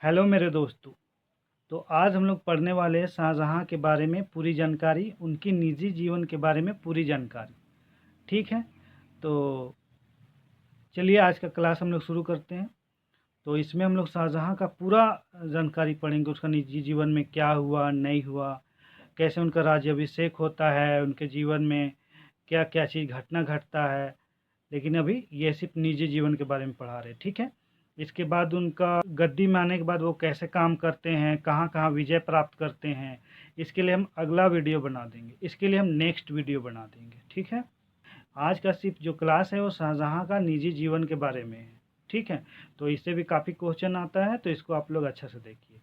Hello मेरे दोस्तों। तो आज हम लोग पढ़ने वाले हैं शाहजहाँ के बारे में पूरी जानकारी, उनकी निजी जीवन के बारे में पूरी जानकारी। ठीक है, तो चलिए आज का क्लास हम लोग शुरू करते हैं। तो इसमें हम लोग शाहजहाँ का पूरा जानकारी पढ़ेंगे, उसका निजी जीवन में क्या हुआ नहीं हुआ, कैसे उनका राज्याभिषेक होता है, उनके जीवन में क्या क्या चीज़ घटना घटता है। लेकिन अभी ये सिर्फ निजी जीवन के बारे में पढ़ा रहे हैं, ठीक है। इसके बाद उनका गद्दी में आने के बाद वो कैसे काम करते हैं, कहाँ कहाँ विजय प्राप्त करते हैं, इसके लिए हम अगला वीडियो बना देंगे, इसके लिए हम नेक्स्ट वीडियो बना देंगे, ठीक है। आज का सिर्फ जो क्लास है वो शाहजहाँ का निजी जीवन के बारे में है, ठीक है। तो इससे भी काफ़ी क्वेश्चन आता है, तो इसको आप लोग अच्छा से देखिए।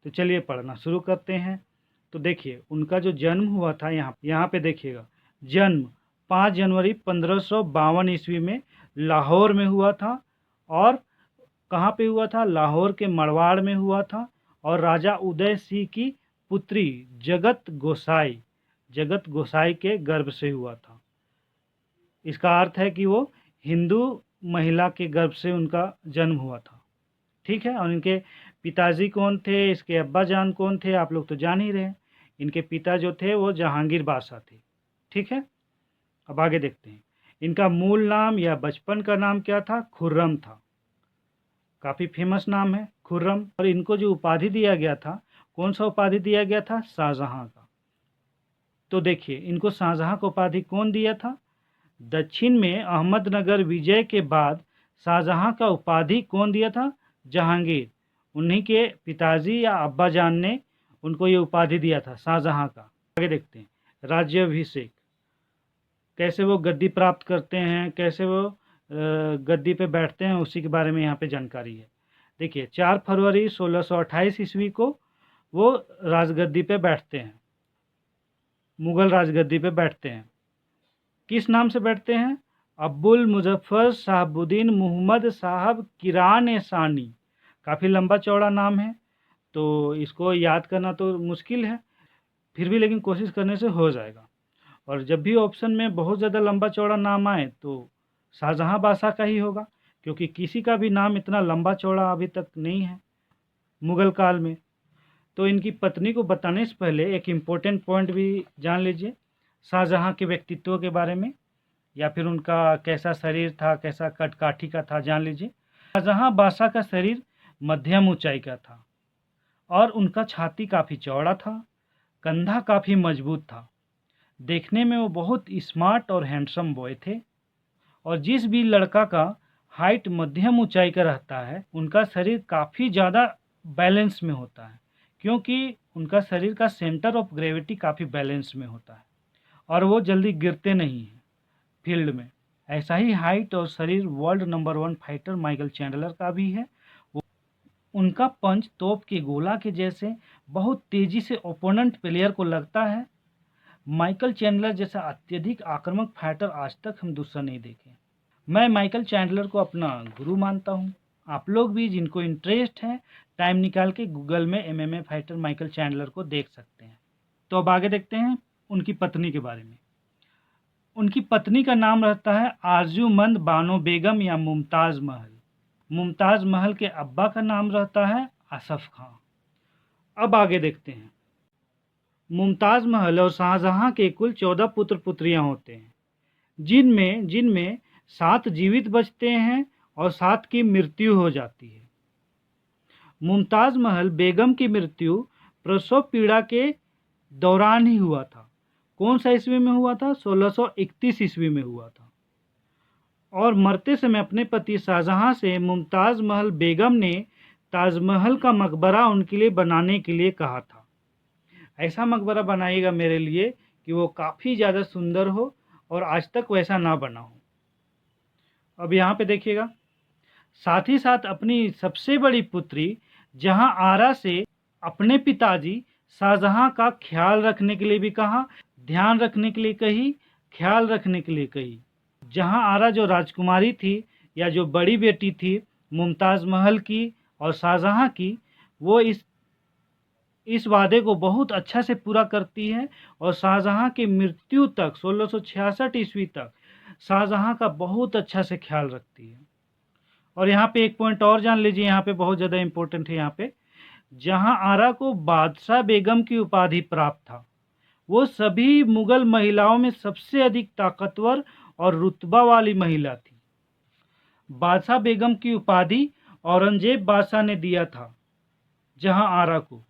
तो चलिए पढ़ना शुरू करते हैं। तो देखिए उनका जो जन्म हुआ था, यहाँ पे देखिएगा, जन्म 5 जनवरी 1552 ईस्वी में लाहौर में हुआ था। और कहाँ पे हुआ था? लाहौर के मड़वाड़ में हुआ था। और राजा उदय सिंह की पुत्री जगत गोसाई के गर्भ से हुआ था। इसका अर्थ है कि वो हिंदू महिला के गर्भ से उनका जन्म हुआ था, ठीक है। और इनके पिताजी कौन थे, इसके अब्बा जान कौन थे, आप लोग तो जान ही रहे हैं। इनके पिता जो थे वो जहांगीर बादशाह थे, ठीक है। अब आगे देखते हैं। इनका मूल नाम या बचपन का नाम क्या था? खुर्रम था। काफ़ी फेमस नाम है खुर्रम। और इनको जो उपाधि दिया गया था, कौन सा उपाधि दिया गया था? शाहजहाँ का। तो देखिए इनको शाहजहाँ का उपाधि कौन दिया था? दक्षिण में अहमदनगर विजय के बाद शाहजहाँ का उपाधि कौन दिया था? जहांगीर। उन्हीं के पिताजी या अब्बा जान ने उनको ये उपाधि दिया था शाहजहाँ का। आगे देखते हैं। राज्याभिषेक, कैसे वो गद्दी प्राप्त करते हैं, कैसे वो गद्दी पे बैठते हैं, उसी के बारे में यहाँ पे जानकारी है। देखिए 4 फरवरी 1628 ईस्वी को वो राजगद्दी पे बैठते हैं, मुगल राजगद्दी पे बैठते हैं। किस नाम से बैठते हैं? अब्बुल मुजफ्फर साहबुद्दीन मोहम्मद साहब किरान सानी। काफ़ी लंबा चौड़ा नाम है, तो इसको याद करना तो मुश्किल है, फिर भी लेकिन कोशिश करने से हो जाएगा। और जब भी ऑप्शन में बहुत ज़्यादा लंबा चौड़ा नाम आए तो शाहजहाँ बादशाह का ही होगा, क्योंकि किसी का भी नाम इतना लंबा चौड़ा अभी तक नहीं है मुग़ल काल में। तो इनकी पत्नी को बताने से पहले एक इम्पोर्टेंट पॉइंट भी जान लीजिए शाहजहाँ के व्यक्तित्व के बारे में, या फिर उनका कैसा शरीर था, कैसा कदकाठी का था, जान लीजिए। शाहजहाँ बादशाह का शरीर मध्यम ऊंचाई का था और उनका छाती काफ़ी चौड़ा था, कंधा काफ़ी मजबूत था। देखने में वो बहुत स्मार्ट और हैंडसम बॉय थे। और जिस भी लड़का का हाइट मध्यम ऊंचाई का रहता है, उनका शरीर काफ़ी ज़्यादा बैलेंस में होता है, क्योंकि उनका शरीर का सेंटर ऑफ ग्रेविटी काफ़ी बैलेंस में होता है और वो जल्दी गिरते नहीं हैं फील्ड में। ऐसा ही हाइट और शरीर world number 1 fighter Michael Chandler का भी है। उनका पंच तोप के गोला के जैसे बहुत तेज़ी से ओपोनेंट प्लेयर को लगता है। माइकल चैंडलर जैसा अत्यधिक आक्रामक फाइटर आज तक हम दूसरा नहीं देखे। मैं माइकल चैंडलर को अपना गुरु मानता हूँ। आप लोग भी जिनको इंटरेस्ट है, टाइम निकाल के गूगल में एमएमए फाइटर माइकल चैंडलर को देख सकते हैं। तो अब आगे देखते हैं उनकी पत्नी के बारे में। उनकी पत्नी का नाम रहता है आरजूमंद बानो बेगम या मुमताज़ महल। मुमताज़ महल के अब्बा का नाम रहता है आसफ खां। अब आगे देखते हैं। मुमताज़ महल और शाहजहाँ के कुल 14 पुत्र पुत्रियां होते हैं, जिनमें जिनमें 7 जीवित बचते हैं और 7 की मृत्यु हो जाती है। मुमताज़ महल बेगम की मृत्यु प्रसव पीड़ा के दौरान ही हुआ था। कौन सा ईस्वी में हुआ था? 1631 ईस्वी में हुआ था। और मरते समय अपने पति शाहजहाँ से मुमताज़ महल बेगम ने ताजमहल का मकबरा उनके लिए बनाने के लिए कहा था। ऐसा मकबरा बनाइएगा मेरे लिए कि वो काफ़ी ज़्यादा सुंदर हो और आज तक वैसा ना बना हो। अब यहाँ पे देखिएगा, साथ ही साथ अपनी सबसे बड़ी पुत्री जहाँ आरा से अपने पिताजी शाहजहाँ का ख्याल रखने के लिए भी कहा, ध्यान रखने के लिए कही, ख्याल रखने के लिए कही। जहाँ आरा जो राजकुमारी थी या जो बड़ी बेटी थी मुमताज़ महल की और शाहजहाँ की, वो इस वादे को बहुत अच्छा से पूरा करती है और शाहजहाँ की मृत्यु तक 1666 ईस्वी तक शाहजहाँ का बहुत अच्छा से ख्याल रखती है। और यहाँ पे एक पॉइंट और जान लीजिए, यहाँ पे बहुत ज़्यादा इम्पोर्टेंट है। यहाँ पे जहाँ आरा को बादशाह बेगम की उपाधि प्राप्त था, वो सभी मुगल महिलाओं में सबसे अधिक ताकतवर और रुतबा वाली महिला थी। बादशाह बेगम की उपाधि औरंगजेब बादशाह ने दिया था जहाँ आरा को,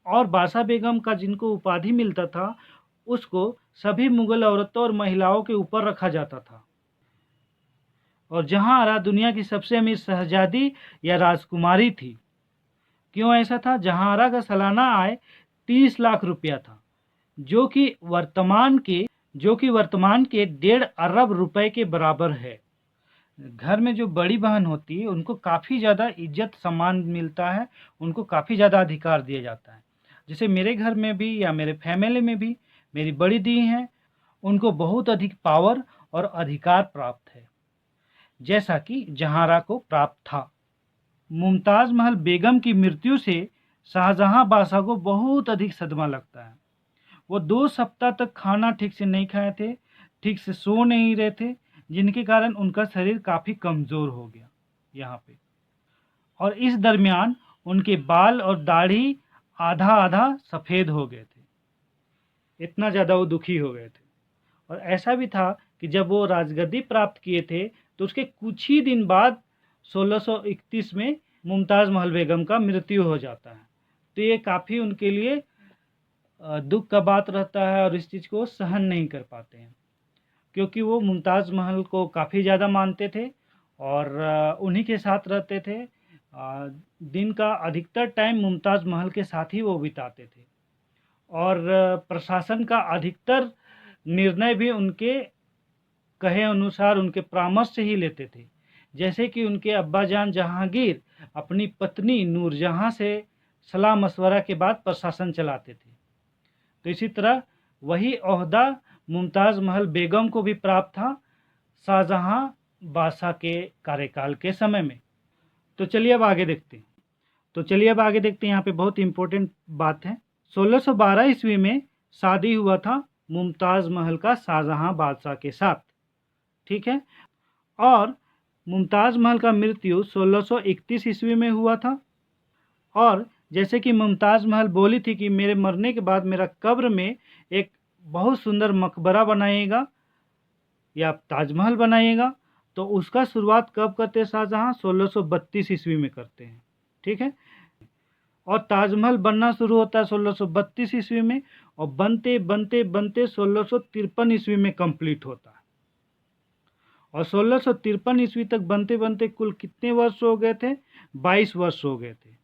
और बादशाह बेगम का जिनको उपाधि मिलता था उसको सभी मुगल औरतों और महिलाओं के ऊपर रखा जाता था। और जहाँ आरा दुनिया की सबसे अमीर शहजादी या राजकुमारी थी। क्यों ऐसा था? जहाँ आरा का सालाना आय 30 लाख रुपया था, जो कि वर्तमान के 1.5 अरब रुपए के बराबर है। घर में जो बड़ी बहन होती है उनको काफ़ी ज़्यादा इज्जत सम्मान मिलता है, उनको काफ़ी ज़्यादा अधिकार दिया जाता है। जैसे मेरे घर में भी या मेरे फैमिली में भी मेरी बड़ी दी हैं, उनको बहुत अधिक पावर और अधिकार प्राप्त है, जैसा कि जहांरा को प्राप्त था। मुमताज़ महल बेगम की मृत्यु से शाहजहां बादशाह को बहुत अधिक सदमा लगता है। वो 2 सप्ताह तक खाना ठीक से नहीं खाए थे, ठीक से सो नहीं रहे थे, जिनके कारण उनका शरीर काफ़ी कमज़ोर हो गया यहाँ पे। और इस दरमियान उनके बाल और दाढ़ी आधा-आधा सफ़ेद हो गए थे। इतना ज़्यादा वो दुखी हो गए थे। और ऐसा भी था कि जब वो राजगद्दी प्राप्त किए थे, तो उसके कुछ ही दिन बाद 1631 में मुमताज़ महल बेगम का मृत्यु हो जाता है। तो ये काफ़ी उनके लिए दुःख का बात रहता है और इस चीज़ को सहन नहीं कर पाते हैं, क्योंकि वो मुमताज़ महल को काफ़ी ज़्यादा मानते थे और उन्हीं के साथ रहते थे। दिन का अधिकतर टाइम मुमताज़ महल के साथ ही वो बिताते थे और प्रशासन का अधिकतर निर्णय भी उनके कहे अनुसार, उनके परामर्श से ही लेते थे। जैसे कि उनके अब्बाजान जहांगीर अपनी पत्नी नूरजहाँ से सलाह मशवरा के बाद प्रशासन चलाते थे। तो इसी तरह वही ओहदा मुमताज़ महल बेगम को भी प्राप्त था शाहजहाँ बादशाह के कार्यकाल के समय में। तो चलिए अब आगे देखते हैं। यहाँ पे बहुत इम्पोर्टेंट बात है। 1612 ईस्वी में शादी हुआ था मुमताज़ महल का शाहजहाँ बादशाह के साथ, ठीक है। और मुमताज़ महल का मृत्यु 1631 ईस्वी में हुआ था। और जैसे कि मुमताज़ महल बोली थी कि मेरे मरने के बाद मेरा कब्र में एक बहुत सुंदर मकबरा बनाइएगा या ताजमहल बनाइएगा, तो उसका शुरुआत कब करते हैं शाहजहाँ? 1632 ईस्वी में करते हैं, ठीक है। और ताजमहल बनना शुरू होता है 1632 ईस्वी में और बनते बनते बनते 1653 ईस्वी में कंप्लीट होता है। और 1653 ईस्वी तक बनते बनते कुल कितने वर्ष हो गए थे? 22 वर्ष हो गए थे,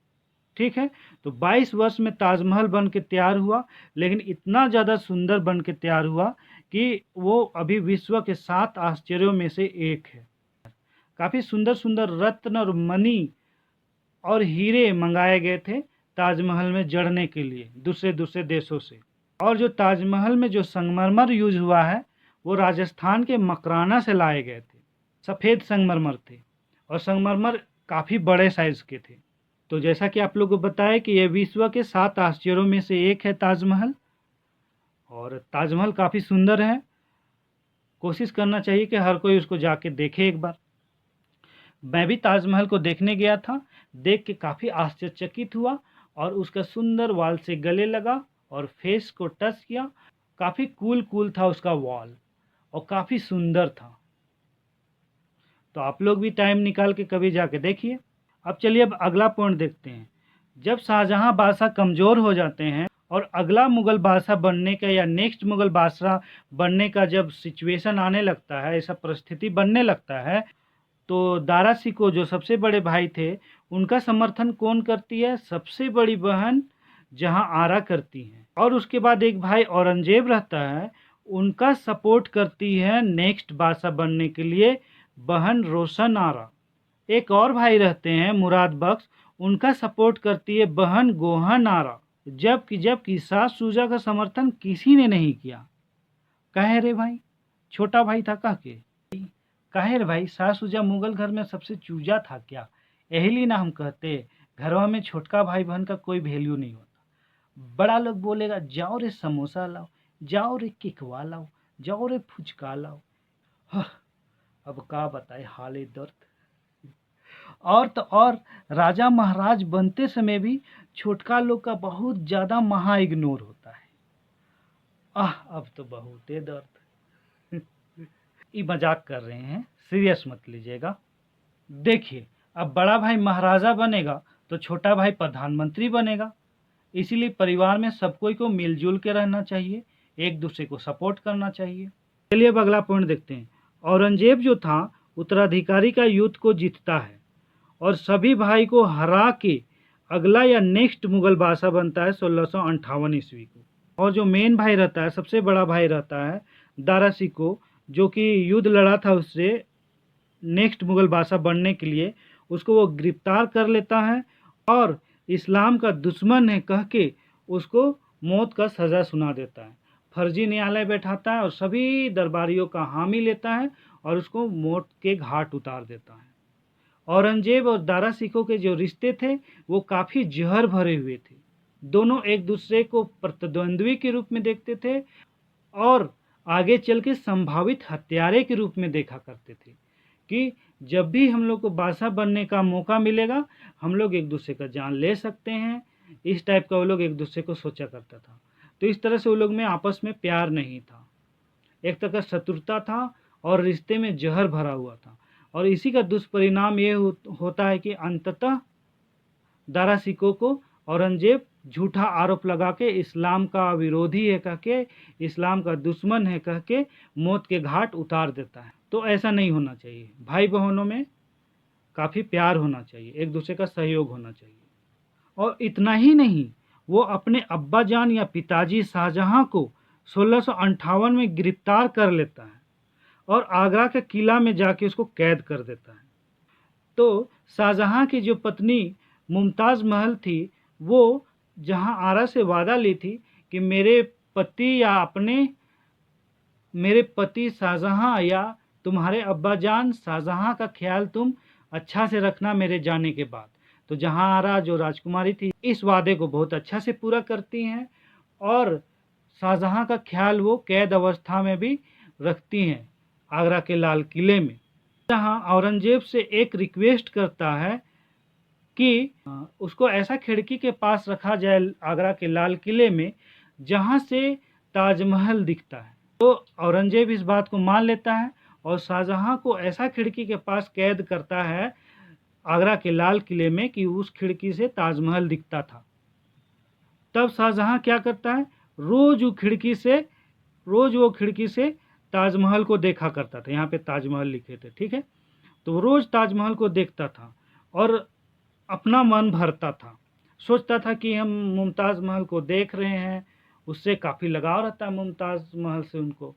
ठीक है। तो 22 वर्ष में ताजमहल बन के तैयार हुआ, लेकिन इतना ज़्यादा सुंदर बन के तैयार हुआ कि वो अभी विश्व के 7 आश्चर्यों में से एक है। काफ़ी सुंदर सुंदर रत्न और मणि और हीरे मंगाए गए थे ताजमहल में जड़ने के लिए दूसरे दूसरे देशों से। और जो ताजमहल में जो संगमरमर यूज हुआ है वो राजस्थान के मकराना से लाए गए थे। सफ़ेद संगमरमर थे और संगमरमर काफ़ी बड़े साइज़ के थे। तो जैसा कि आप लोगों को बताया कि ये विश्व के 7 आश्चर्यों में से एक है ताजमहल, और ताजमहल काफ़ी सुंदर है। कोशिश करना चाहिए कि हर कोई उसको जाके देखे एक बार। मैं भी ताजमहल को देखने गया था, देख के काफ़ी आश्चर्यचकित हुआ और उसका सुंदर वॉल से गले लगा और फेस को टच किया। काफ़ी कूल था उसका वॉल और काफ़ी सुंदर था। तो आप लोग भी टाइम निकाल के कभी जाके देखिए। अब चलिए अब अगला पॉइंट देखते हैं। जब शाहजहाँ बादशाह कमज़ोर हो जाते हैं और अगला मुग़ल बादशाह बनने का या नेक्स्ट मुग़ल बादशाह बनने का जब सिचुएशन आने लगता है, ऐसा परिस्थिति बनने लगता है, तो दारा शिकोह जो सबसे बड़े भाई थे, उनका समर्थन कौन करती है? सबसे बड़ी बहन जहाँ आरा करती हैं। और उसके बाद एक भाई औरंगजेब रहता है, उनका सपोर्ट करती है नेक्स्ट बादशाह बनने के लिए बहन रोशन आरा। एक और भाई रहते हैं मुराद बख्श, उनका सपोर्ट करती है बहन गोहन आरा। जबकि सास सूजा का समर्थन किसी ने नहीं किया। कहे रे भाई, छोटा भाई था के कहे रे भाई, सास सूजा मुगल घर में सबसे चूजा था क्या? यही लिए ना हम कहते घरवा में छोटका भाई बहन का कोई वैल्यू नहीं होता। बड़ा लोग बोलेगा जाओ रे समोसा लाओ, जाओ रे किकवा लाओ, जाओ रे फुचका लाओ। अब का बताए हाले दर्द। और तो और राजा महाराज बनते समय भी छोटका लोग का बहुत ज़्यादा महा इग्नोर होता है। अब तो बहुत है दर्द। ये मजाक कर रहे हैं, सीरियस मत लीजिएगा। देखिए, अब बड़ा भाई महाराजा बनेगा तो छोटा भाई प्रधानमंत्री बनेगा, इसीलिए परिवार में सब कोई को मिलजुल के रहना चाहिए, एक दूसरे को सपोर्ट करना चाहिए। चलिए अब अगला पॉइंट देखते हैं। औरंगजेब जो था उत्तराधिकारी का युद्ध को जीतता है और सभी भाई को हरा के अगला या नेक्स्ट मुगल बादशाह बनता है 1658 ईस्वी को। और जो मेन भाई रहता है, सबसे बड़ा भाई रहता है दारा शिकोह, जो कि युद्ध लड़ा था उससे नेक्स्ट मुगल बादशाह बनने के लिए, उसको वो गिरफ्तार कर लेता है और इस्लाम का दुश्मन है कह के उसको मौत का सज़ा सुना देता है। फर्जी न्यायालय बैठाता है और सभी दरबारियों का हामी लेता है और उसको मौत के घाट उतार देता है। औरंगजेब और दारा शिकोह के जो रिश्ते थे वो काफ़ी जहर भरे हुए थे। दोनों एक दूसरे को प्रतिद्वंद्वी के रूप में देखते थे और आगे चल के संभावित हत्यारे के रूप में देखा करते थे कि जब भी हम लोग को बादशाह बनने का मौका मिलेगा हम लोग एक दूसरे का जान ले सकते हैं। इस टाइप का वो लोग एक दूसरे को सोचा करता था। तो इस तरह से वो लोग में आपस में प्यार नहीं था, एक तरह का शत्रुता था और रिश्ते में जहर भरा हुआ था। और इसी का दुष्परिणाम ये होता है कि अंततः दारा शिकोह को औरंगजेब झूठा आरोप लगा के इस्लाम का विरोधी है कह के, इस्लाम का दुश्मन है कह के मौत के घाट उतार देता है। तो ऐसा नहीं होना चाहिए। भाई बहनों में काफ़ी प्यार होना चाहिए, एक दूसरे का सहयोग होना चाहिए। और इतना ही नहीं, वो अपने अब्बा जान या पिताजी शाहजहां को 1658 में गिरफ्तार कर लेता है और आगरा के किला में जाके उसको कैद कर देता है। तो शाहजहां की जो पत्नी मुमताज़ महल थी, वो जहां आरा से वादा ली थी कि मेरे पति शाहजहां या तुम्हारे अब्बा जान शाहजहां का ख्याल तुम अच्छा से रखना मेरे जाने के बाद। तो जहां आरा जो राजकुमारी थी इस वादे को बहुत अच्छा से पूरा करती हैं और शाहजहां का ख्याल वो कैद अवस्था में भी रखती हैं आगरा के लाल किले में। जहां औरंगजेब से एक रिक्वेस्ट करता है कि उसको ऐसा खिड़की के पास रखा जाए आगरा के लाल किले में जहां से ताजमहल दिखता है। तो औरंगजेब इस बात को मान लेता है और शाहजहां को ऐसा खिड़की के पास कैद करता है आगरा के लाल किले में कि उस खिड़की से ताजमहल दिखता था। तब शाहजहां क्या करता है, रोज वो खिड़की से ताजमहल को देखा करता था। यहाँ पे ताजमहल लिखे थे, ठीक है। तो रोज ताजमहल को देखता था और अपना मन भरता था, सोचता था कि हम मुमताज़ महल को देख रहे हैं, उससे काफ़ी लगाव रहता है मुमताज़ महल से उनको,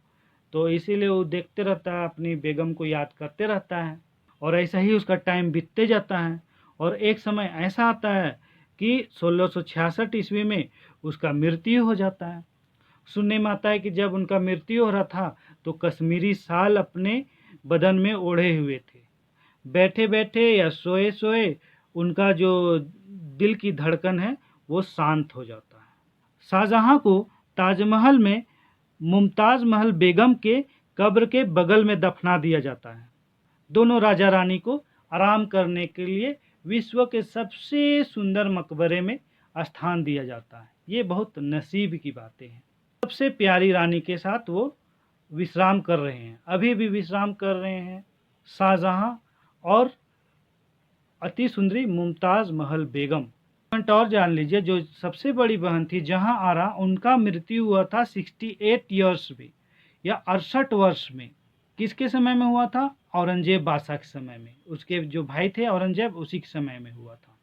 तो इसीलिए वो देखते रहता है, अपनी बेगम को याद करते रहता है और ऐसा ही उसका टाइम बीतते जाता है। और एक समय ऐसा आता है कि 1666 ईस्वी में उसका मृत्यु हो जाता है। सुनने में आता है कि जब उनका मृत्यु हो रहा था तो कश्मीरी शाल अपने बदन में ओढ़े हुए थे। बैठे बैठे या सोए सोए उनका जो दिल की धड़कन है वो शांत हो जाता है। शाहजहां को ताजमहल में मुमताज़ महल बेगम के कब्र के बगल में दफना दिया जाता है। दोनों राजा रानी को आराम करने के लिए विश्व के सबसे सुंदर मकबरे में स्थान दिया जाता है। ये बहुत नसीब की बातें हैं। सबसे प्यारी रानी के साथ वो विश्राम कर रहे हैं, अभी भी विश्राम कर रहे हैं शाहजहां और अति सुंदरी मुमताज़ महल बेगम। पॉइंट और जान लीजिए, जो सबसे बड़ी बहन थी जहां आरा, उनका मृत्यु हुआ था 68 ईयर्स में या 68 वर्ष में। किसके समय में हुआ था? औरंगजेब बादशाह के समय में। उसके जो भाई थे औरंगजेब, उसी के समय में हुआ था।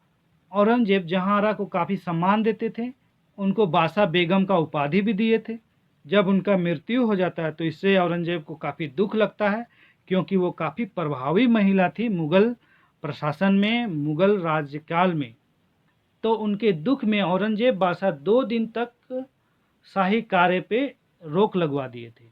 औरंगजेब जहां आरा को काफ़ी सम्मान देते थे, उनको बादशाह बेगम का उपाधि भी दिए थे। जब उनका मृत्यु हो जाता है तो इससे औरंगजेब को काफ़ी दुख लगता है, क्योंकि वो काफ़ी प्रभावी महिला थी मुगल प्रशासन में, मुगल राज्यकाल में। तो उनके दुख में औरंगजेब बादशाह 2 दिन तक शाही कार्य पे रोक लगवा दिए थे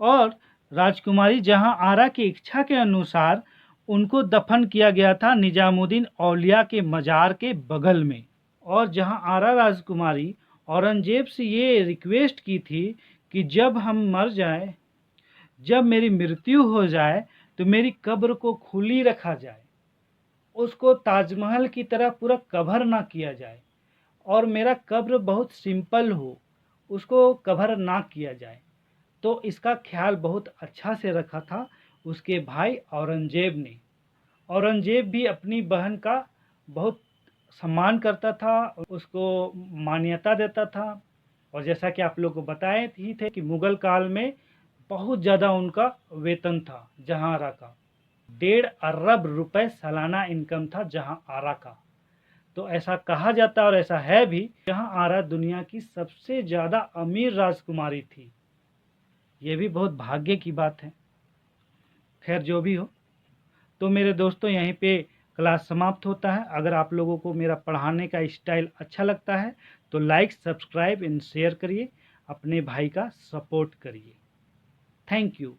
और राजकुमारी जहां आरा की इच्छा के अनुसार उनको दफन किया गया था निजामुद्दीन औलिया के मजार के बगल में। और जहां आरा राजकुमारी औरंगजेब से ये रिक्वेस्ट की थी कि जब हम मर जाए, जब मेरी मृत्यु हो जाए तो मेरी कब्र को खुली रखा जाए। उसको ताजमहल की तरह पूरा कवर ना किया जाए और मेरा कब्र बहुत सिंपल हो, उसको कवर ना किया जाए। तो इसका ख्याल बहुत अच्छा से रखा था उसके भाई औरंगज़ेब ने। औरंगज़ेब भी अपनी बहन का बहुत सम्मान करता था, उसको मान्यता देता था और जैसा कि आप लोग को बताए ही थे कि मुग़ल काल में बहुत ज़्यादा उनका वेतन था जहांआरा का। 1.5 अरब रुपए सालाना इनकम था जहांआरा का। तो ऐसा कहा जाता है और ऐसा है भी, जहांआरा दुनिया की सबसे ज़्यादा अमीर राजकुमारी थी। ये भी बहुत भाग्य की बात है। खैर जो भी हो, तो मेरे दोस्तों यहीं पे क्लास समाप्त होता है। अगर आप लोगों को मेरा पढ़ाने का स्टाइल अच्छा लगता है तो लाइक, सब्सक्राइब एंड शेयर करिए, अपने भाई का सपोर्ट करिए। Thank you.